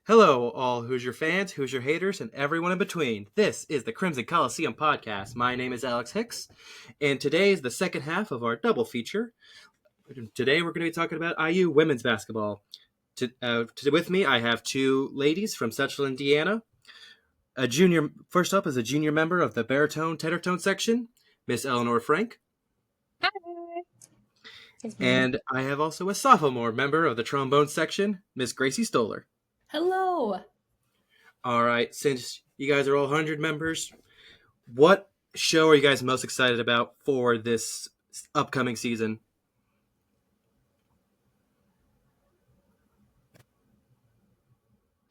Hello, all Hoosier fans, Hoosier haters, and everyone in between. This is the Crimson Coliseum podcast. My name is Alex Hicks, and today is the second half of our double feature. Today, we're going to be talking about IU women's basketball. With me, I have two ladies from Central Indiana. First up is a junior member of the baritone tenor section, Miss Eleanor Frank. Hi. And I have also a sophomore member of the trombone section, Miss Gracie Stoller. Hello. All right, since you guys are all 100 members, what show are you guys most excited about for this upcoming season?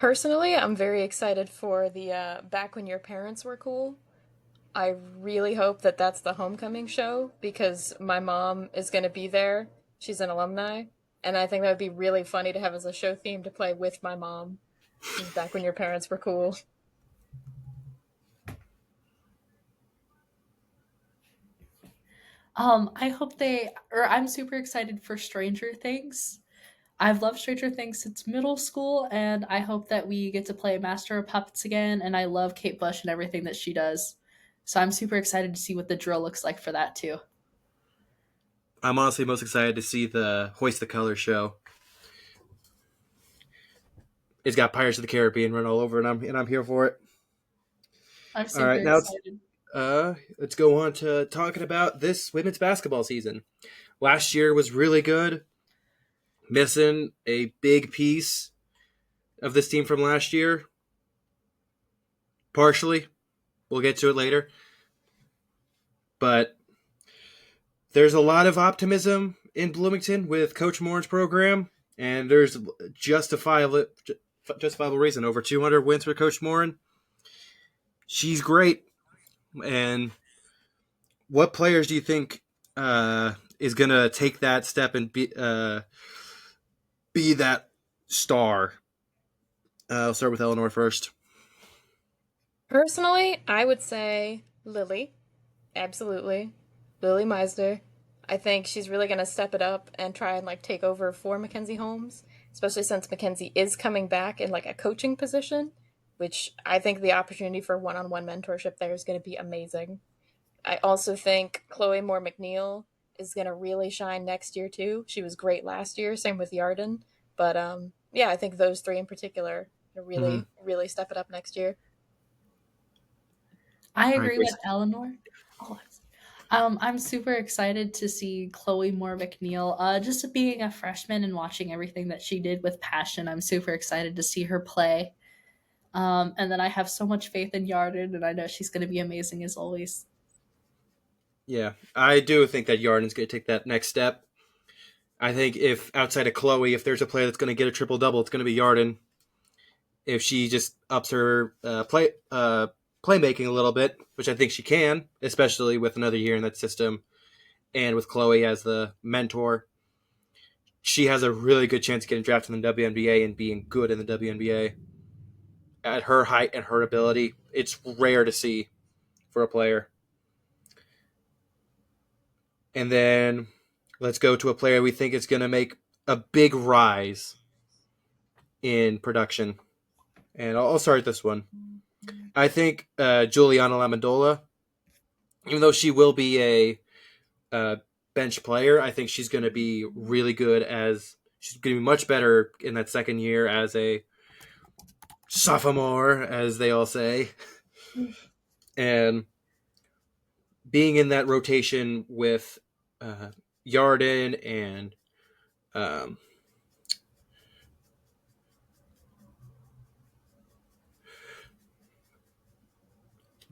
Personally, I'm very excited for the Back When Your Parents Were Cool. I really hope that that's the homecoming show because my mom is going to be there. She's an alumni. And I think that would be really funny to have as a show theme to play with my mom. Back When Your Parents Were Cool. I'm super excited for Stranger Things. I've loved Stranger Things since middle school, and I hope that we get to play Master of Puppets again, and I love Kate Bush and everything that she does. So I'm super excited to see what the drill looks like for that, too. I'm honestly most excited to see the Hoist the Colors show. It's got Pirates of the Caribbean run all over, and I'm here for it. I'm super excited. Let's go on to talking about this women's basketball season. Last year was really good. Missing a big piece of this team from last year. Partially. We'll get to it later. But there's a lot of optimism in Bloomington with Coach Morin's program, and there's justifiable reason. Over 200 wins for Coach Morin. She's great. And what players do you think is going to take that step and be that star? I'll start with Eleanor first. Personally, I would say Lily. Absolutely. Lily Meisner. I think she's really going to step it up and try and take over for Mackenzie Holmes, especially since Mackenzie is coming back in a coaching position, which I think the opportunity for one-on-one mentorship there is going to be amazing. I also think Chloe Moore McNeil is going to really shine next year too. She was great last year, same with Yarden. But I think those three in particular really step it up next year. I agree with Eleanor. I'm super excited to see Chloe Moore McNeil. Just being a freshman and watching everything that she did with passion, I'm super excited to see her play. And then I have so much faith in Yarden, and I know she's going to be amazing as always. Yeah, I do think that Yarden's going to take that next step. I think if outside of Chloe, if there's a player that's going to get a triple-double, it's going to be Yarden. If she just ups her playmaking a little bit, which I think she can, especially with another year in that system, and with Chloe as the mentor, she has a really good chance of getting drafted in the WNBA and being good in the WNBA. At her height and her ability, it's rare to see for a player. And then let's go to a player we think is going to make a big rise in production. And I'll start this one. I think Juliana Lamandola, even though she will be a bench player, I think she's going to be really good she's going to be much better in that second year as a sophomore, as they all say. And being in that rotation with Yarden and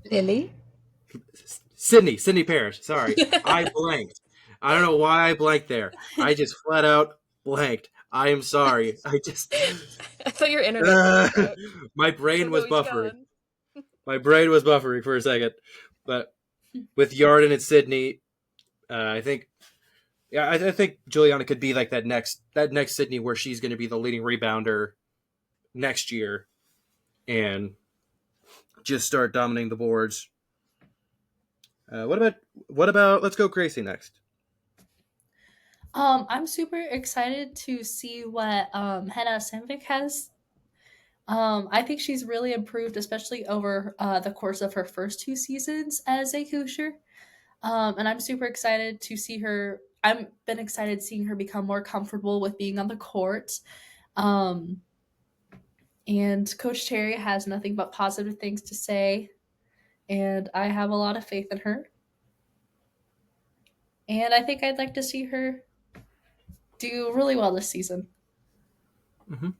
Lily? Sydney Parrish. Sorry, I blanked. I don't know why I blanked there. I just flat out blanked. I am sorry. I thought your internet. My brain was buffering. My brain was buffering for a second, but with Yarden and Sydney, I think Juliana could be like that next Sydney where she's going to be the leading rebounder next year, and just start dominating the boards. What about let's go Gracie next. I'm super excited to see what Hannah Semvik has I think she's really improved, especially over the course of her first 2 seasons as a Hoosier. And I'm super excited to see her. I've been excited seeing her become more comfortable with being on the court. Um, and Coach Terry has nothing but positive things to say, and I have a lot of faith in her. And I think I'd like to see her do really well this season. Mm-hmm.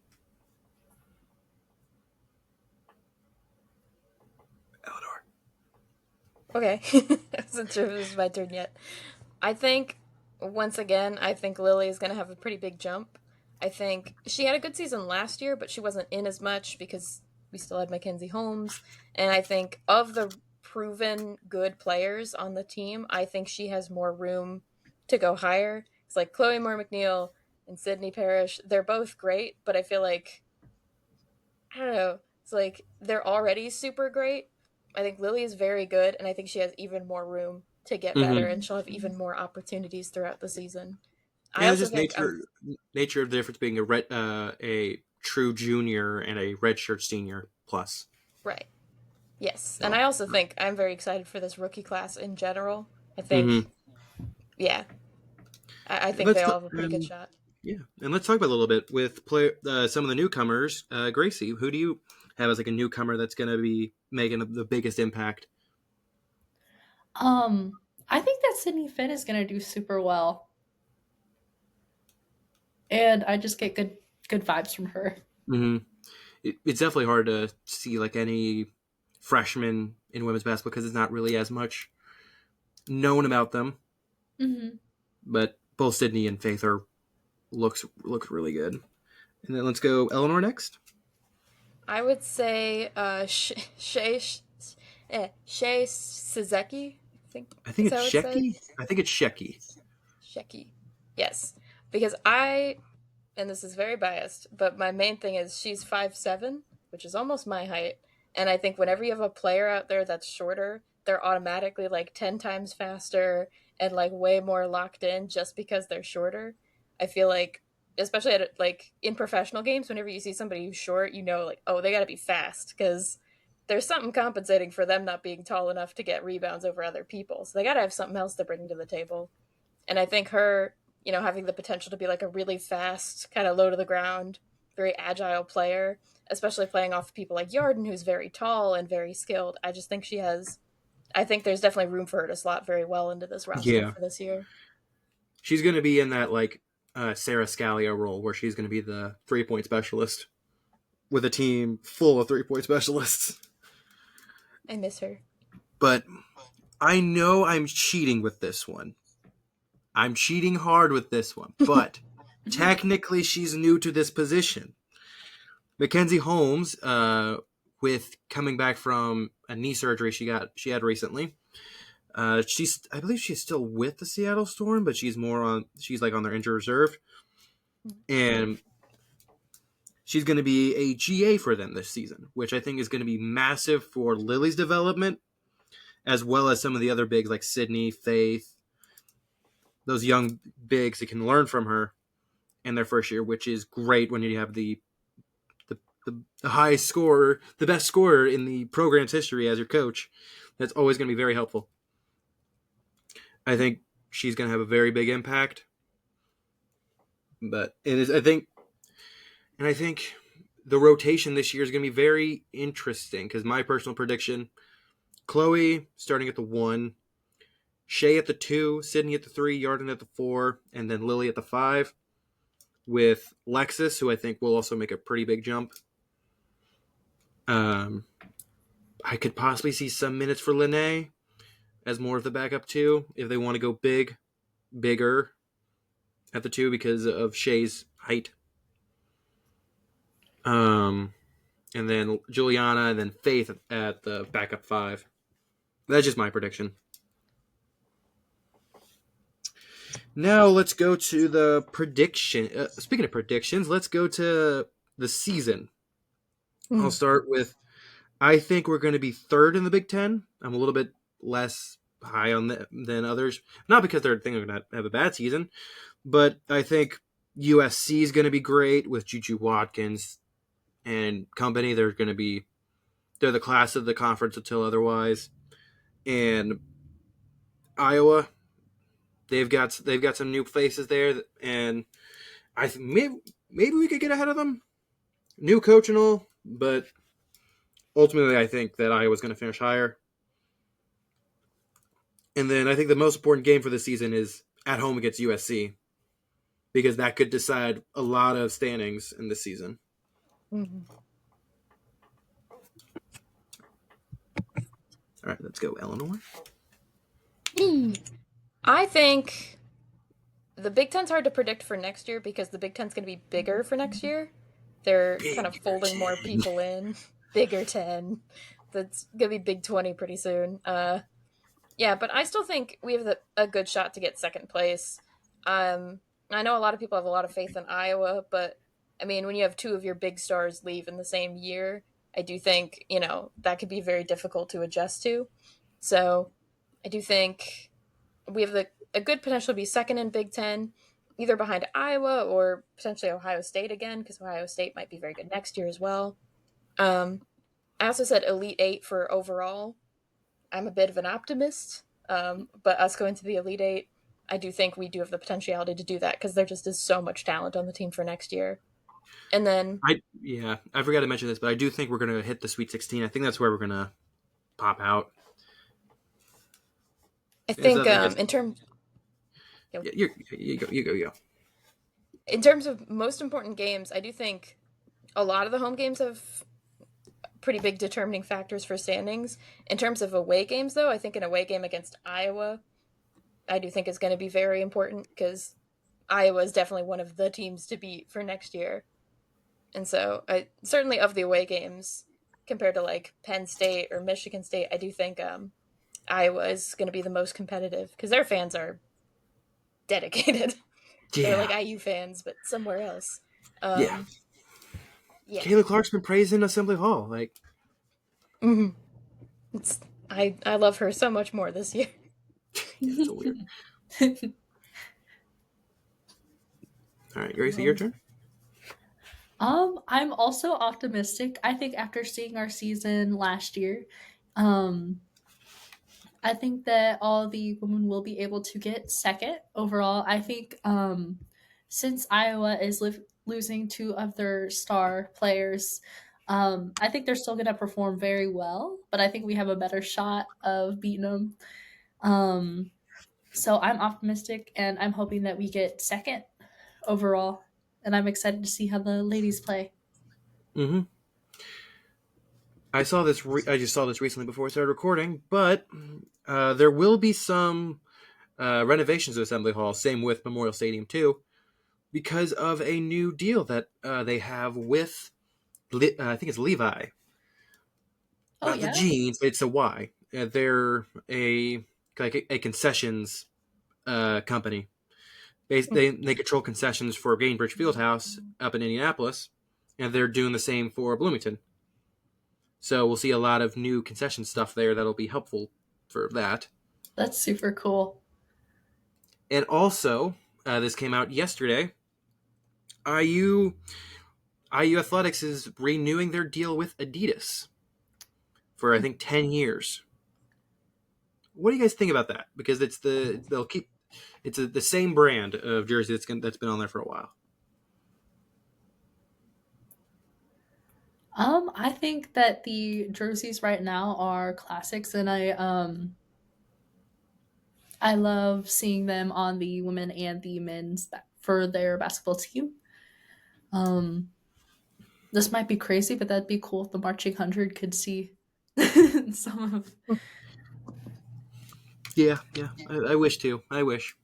Eleanor. Okay. I wasn't sure if it was my turn yet. I think, once again, I think Lily is going to have a pretty big jump. I think she had a good season last year, but she wasn't in as much because we still had Mackenzie Holmes. And I think of the proven good players on the team, I think she has more room to go higher. It's like Chloe Moore McNeil and Sydney Parrish. They're both great, but I feel like, I don't know, it's like they're already super great. I think Lily is very good, and I think she has even more room to get better, Mm-hmm. and she'll have even more opportunities throughout the season. I Yeah, it's also just think nature of the difference being a true junior and a redshirt senior plus. right. Yes, and So, I also think I'm very excited for this rookie class in general. I mm-hmm. think, yeah, I think they let's all have a pretty good shot. Yeah, and let's talk about a little bit with play some of the newcomers. Gracie, who do you have as like a newcomer that's going to be making the biggest impact? Um, I think that Sydney Finn is going to do super well, and I just get good vibes from her. Mm-hmm. It's definitely hard to see like any freshmen in women's basketball because it's not really as much known about them. Hmm. But both Sydney and Faith are looks really good. And then let's go Eleanor next. I would say Shay Suzuki, I think I think is it's how it's said. Shecky. I think it's Shecky. Shecky. Yes. Because I, and this is very biased, but my main thing is she's 5'7", which is almost my height. And I think whenever you have a player out there that's shorter, they're automatically like 10 times faster and like way more locked in just because they're shorter. I feel like, especially at like in professional games, whenever you see somebody who's short, you know, like, oh, they got to be fast because there's something compensating for them not being tall enough to get rebounds over other people. So they got to have something else to bring to the table. And I think her, having the potential to be like a really fast, kind of low to the ground, very agile player, especially playing off people like Yarden, who's very tall and very skilled. I just think she has. I think there's definitely room for her to slot very well into this roster Yeah, for this year. she's going to be in that like Sarah Scalia role where she's going to be the 3-point specialist with a team full of 3-point specialists. I miss her. But I know I'm cheating with this one. I'm cheating hard with this one, but technically she's new to this position. Mackenzie Holmes, with coming back from a knee surgery she had recently, I believe she's still with the Seattle Storm, but she's like on their injured reserve, and she's going to be a GA for them this season, which I think is going to be massive for Lily's development, as well as some of the other bigs like Sydney, Faith, those young bigs that can learn from her in their first year, which is great when you have the highest scorer, the best scorer in the program's history as your coach. That's always going to be very helpful. I think she's going to have a very big impact. But it is, I think the rotation this year is going to be very interesting because my personal prediction: Chloe starting at the 1, Shay at the 2, Sydney at the 3, Yarden at the 4, and then Lily at the 5. With Lexus, who I think will also make a pretty big jump. I could possibly see some minutes for Lene as more of the backup too, if they want to go bigger at the 2 because of Shay's height. And then Juliana, and then Faith at the backup 5. That's just my prediction. Now let's go to the prediction. Speaking of predictions, let's go to the season. I'll start with, I think we're going to be third in the Big Ten. I'm a little bit less high on than others. Not because they're thinking they're going to have a bad season, but I think USC is going to be great with Juju Watkins and company. They're the class of the conference until otherwise. And Iowa, they've got some new faces there, and maybe we could get ahead of them. New coach and all, but ultimately I think that Iowa's going to finish higher. And then I think the most important game for the season is at home against USC, because that could decide a lot of standings in this season. Mhm. All right, let's go, Eleanor. I think the Big Ten's hard to predict for next year because the Big Ten's going to be bigger for next year. They're kind Big of folding more 10. people in. Bigger 10. That's going to be Big 20 pretty soon. Yeah, but I still think we have a good shot to get second place. I know a lot of people have a lot of faith in Iowa, but I mean, when you have two of your big stars leave in the same year, I do think, that could be very difficult to adjust to. So I do think we have a good potential to be second in Big Ten, either behind Iowa or potentially Ohio State again, because Ohio State might be very good next year as well. Um, I also said Elite Eight for overall. I'm a bit of an optimist, but us going to the Elite Eight, I do think we do have the potentiality to do that because there just is so much talent on the team for next year. And then I forgot to mention this, but I do think we're going to hit the Sweet 16. I think that's where we're going to pop out. I Is think that, I guess, in terms yeah, you go. in terms of most important games, I do think a lot of the home games have pretty big determining factors for standings. In terms of away games, though, I think an away game against Iowa, I do think is going to be very important because Iowa is definitely one of the teams to beat for next year. And so, I certainly of the away games compared to like Penn State or Michigan State, I do think Iowa is going to be the most competitive because their fans are dedicated. They're like Yeah, IU fans, but somewhere else. yeah. Um, yeah, Kayla Clark's been praised in Assembly Hall. Like, hmm it's I love her so much more this year. yeah, it's so weird. All right, Gracie, your turn. I'm also optimistic. I think after seeing our season last year, um, I think that all the women will be able to get second overall. I think since Iowa is losing two of their star players, I think they're still going to perform very well, but I think we have a better shot of beating them. Um, so I'm optimistic and I'm hoping that we get second overall. And I'm excited to see how the ladies play. Mm-hmm. I saw this. I just saw this recently before we started recording, but there will be some renovations of Assembly Hall. Same with Memorial Stadium too, because of a new deal that they have with. I think it's Levi, Oh, not the yeah? jeans. It's a Y. They're a concessions company. They control concessions for Gainbridge Fieldhouse up in Indianapolis, and they're doing the same for Bloomington. So we'll see a lot of new concession stuff there that'll be helpful for that. That's super cool. And also, this came out yesterday. IU IU Athletics is renewing their deal with Adidas for I think 10 years. What do you guys think about that? Because they'll keep the same brand of jersey that's been on there for a while. I think that the jerseys right now are classics, and I love seeing them on the women and the men's for their basketball team. Um, this might be crazy, but that'd be cool if the marching hundred could see some of. Yeah, yeah. I wish too. I wish.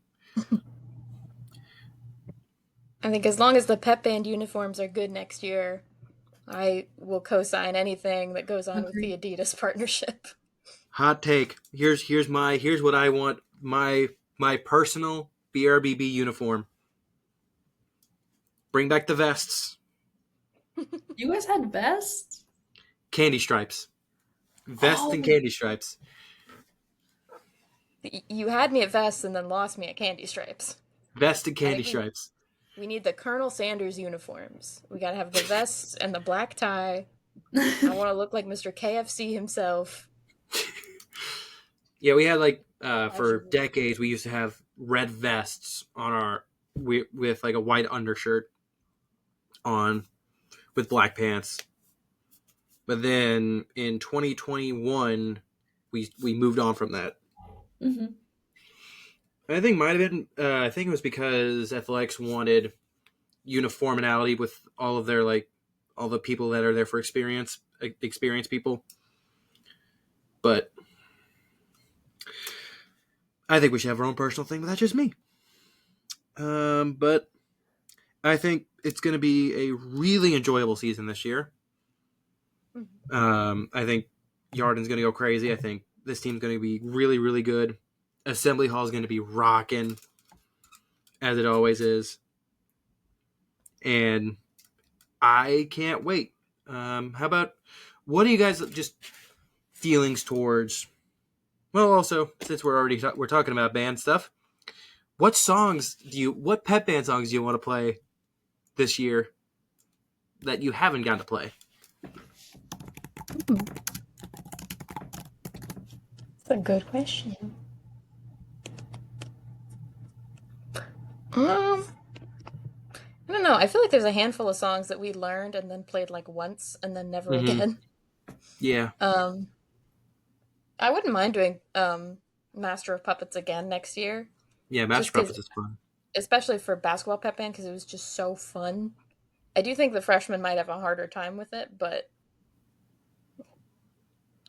I think as long as the pep band uniforms are good next year, I will co-sign anything that goes on with the Agree. Adidas partnership. Hot take. Here's what I want. My personal BRBB uniform. Bring back the vests. You guys had vests? Candy stripes. Vests and Oh, candy stripes. You had me at vests and then lost me at candy stripes. Vest and I candy think we stripes. We need the Colonel Sanders uniforms. We gotta have the vest and the black tie. I want to look like Mr. KFC himself. Yeah, we had like for Absolutely. decades we used to have red vests on our with like a white undershirt on with black pants. But then in 2021 we moved on from that. Hmm. I think might have been I think it was because athletics wanted uniformity with all of their like all the people that are there for experience people. But I think we should have our own personal thing, but that's just me. But I think it's going to be a really enjoyable season this year. I think Yarden's going to go crazy. I think this team's going to be really, really good. Assembly Hall is going to be rocking, as it always is. And I can't wait. How about, what are you guys just feelings towards, well, also, since we're talking about band stuff, what pep band songs do you want to play this year that you haven't gotten to play? That's a good question. Um, I don't know. I feel like there's a handful of songs that we learned and then played like once and then never Mm-hmm. again. Yeah. Um, I wouldn't mind doing Master of Puppets again next year, Yeah, just Master because, Puppets is fun. especially for basketball pep band, because it was just so fun. I do think the freshmen might have a harder time with it, but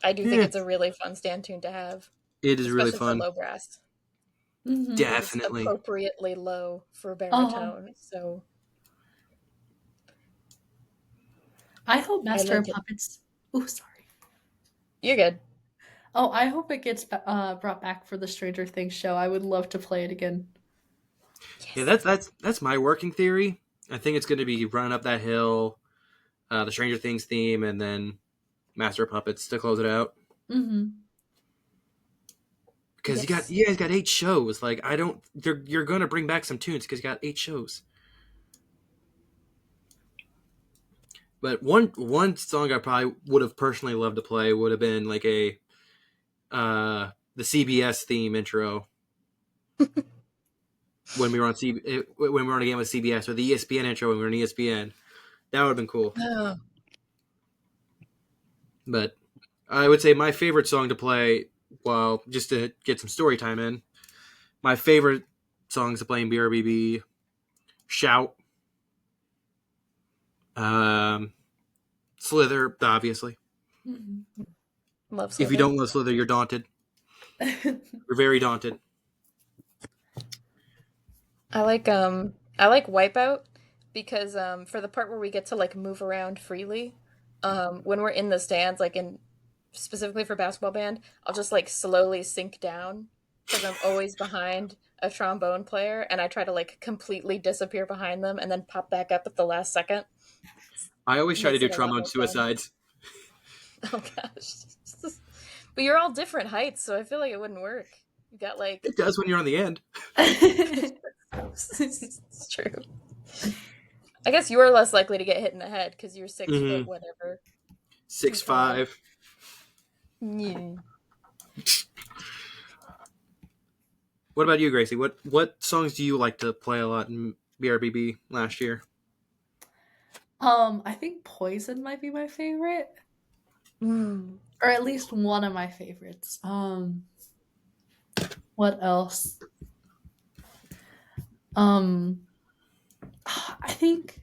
I do think Yeah, it's a really fun stand tune to have, it is really especially for fun. low brass, Hmm. because it's Definitely. appropriately low for Uh, baritone. So I hope I Master of like it. Puppets. Oh, sorry. You're good. Oh, I hope it gets brought back for the Stranger Things show. I would love to play it again. Yeah, Yes. that's my working theory. I think it's going to be Run Up That Hill, the Stranger Things theme, and then Master of Puppets to close it out. Hmm. Because Yes. you guys got 8 shows. Like I don't, you're going to bring back some tunes because you got 8 shows. But one song I probably would have personally loved to play would have been like a the CBS theme intro when we were on when we were on a game with CBS, or the ESPN intro when we were on ESPN. That would have been cool. Oh. But I would say my favorite song to play, well, just to get some story time in, my favorite songs to play in BRBB, Shout, um, Slither, obviously. Hmm. Love If you Slither. don't love Slither, you're daunted. You're very daunted. I like Wipeout because for the part where we get to like move around freely, when we're in the stands, like in specifically for basketball band, I'll just like slowly sink down because I'm always behind a trombone player and I try to like completely disappear behind them and then pop back up at the last second. I always try to Makes do it a lot trombone more fun. suicides. Oh gosh. But you're all different heights, so I feel like it wouldn't work. You got like It does when you're on the end. it's true. I guess you're less likely to get hit in the head because you're 6 foot Mm-hmm. whatever, Six 2 5. five. Yeah. What about you, Gracie? What songs do you like to play a lot in BRBB last year? I think Poison might be my favorite, Mm. or at least one of my favorites. What else? Um, I think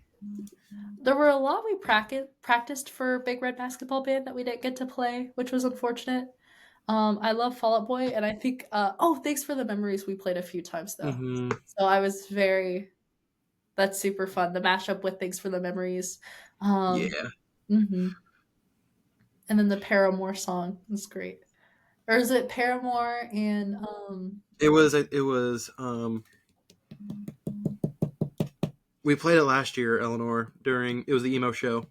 there were a lot we practiced for Big Red Basketball Band that we didn't get to play, which was unfortunate. I love Fall Out Boy, and I think oh, Thanks for the Memories we played a few times though. Mm-hmm. So I was very that's super fun. The mashup with Thanks for the Memories. Um, Yeah. mhm. And then the Paramore song was great. Or is it Paramore and It was we played it last year, Eleanor, during it was the emo show.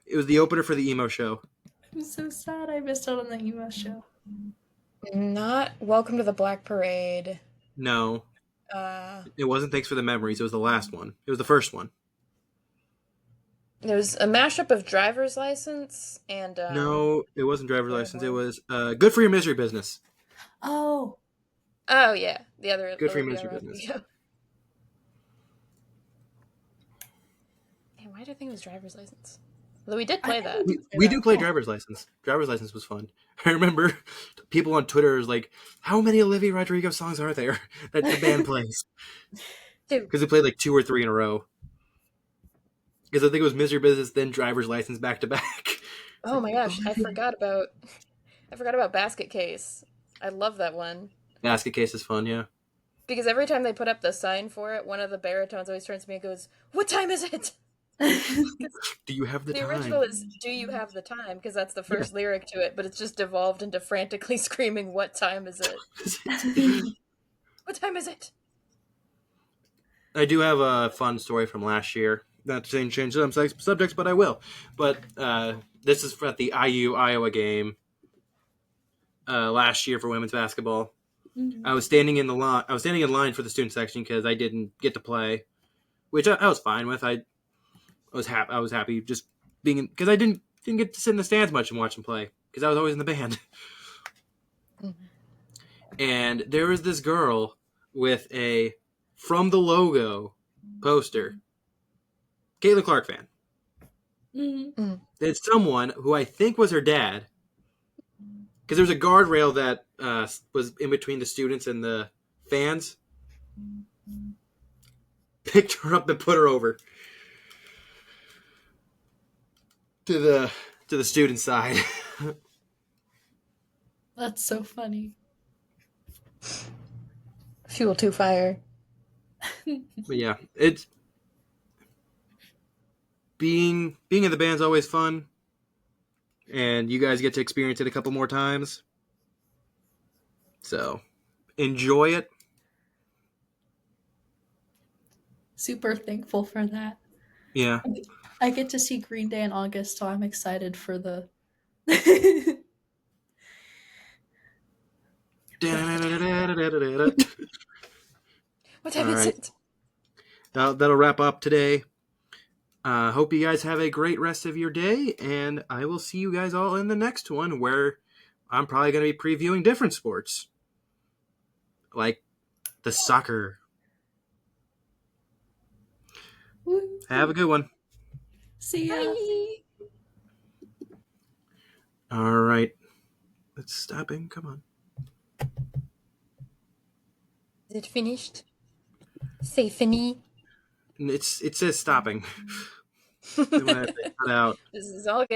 It was the opener for the emo show. I'm so sad I missed out on the emo show. Not Welcome to the Black Parade. No. It wasn't Thanks for the Memories. It was the last one. It was the first one. There was a mashup of Driver's License and No, it wasn't Driver's License. It Paramore. was Good for Your Misery Business. Oh, Oh yeah, the other Good for Your Olivia Misery Business. Rodrigo. Man, why did I think it was Driver's License? Though we did I play think that. we did say We that. do play Yeah. Driver's License. Driver's License was fun. I remember people on Twitter was like, "How many Olivia Rodrigo songs are there that the band plays?" Dude, Because they played like 2 or 3 in a row. Because I think it was Misery Business, then Driver's License back to back. It's oh like, my gosh, I forgot about Basket Case. I love that one. Basket Case is fun, yeah. Because every time they put up the sign for it, one of the baritones always turns to me and goes, "What time is it?" Do you have the The time? original is "Do you have the time?" because that's the Yeah. first lyric to it, but it's just devolved into frantically screaming, "What time is it? What time is it?" I do have a fun story from last year. Not to change some subjects, but I will. But this is at the IU Iowa game last year for women's basketball. I was standing in the line. I was standing in line for the student section because I didn't get to play, which I was fine with. I was happy. I was happy just being because I didn't get to sit in the stands much and watch them play because I was always in the band. And there was this girl with a From the Logo poster. Caitlin Clark fan. It's someone who I think was her dad. Because there's a guardrail that was in between the students and the fans. Picked her up and put her over to the student side. That's so funny. Fuel to fire. But yeah, it's being in the band's always fun, and you guys get to experience it a couple more times. So enjoy it. Super thankful for that. Yeah. I get to see Green Day in August, so I'm excited for the. What All time is right. it? That'll wrap up today. Hope you guys have a great rest of your day, and I will see you guys all in the next one where I'm probably going to be previewing different sports, like the soccer. Have a good one. See ya. Bye. All right. It's stopping. Come on. Is it finished? Say fini. It says stopping. Then when I cut out. This is all good.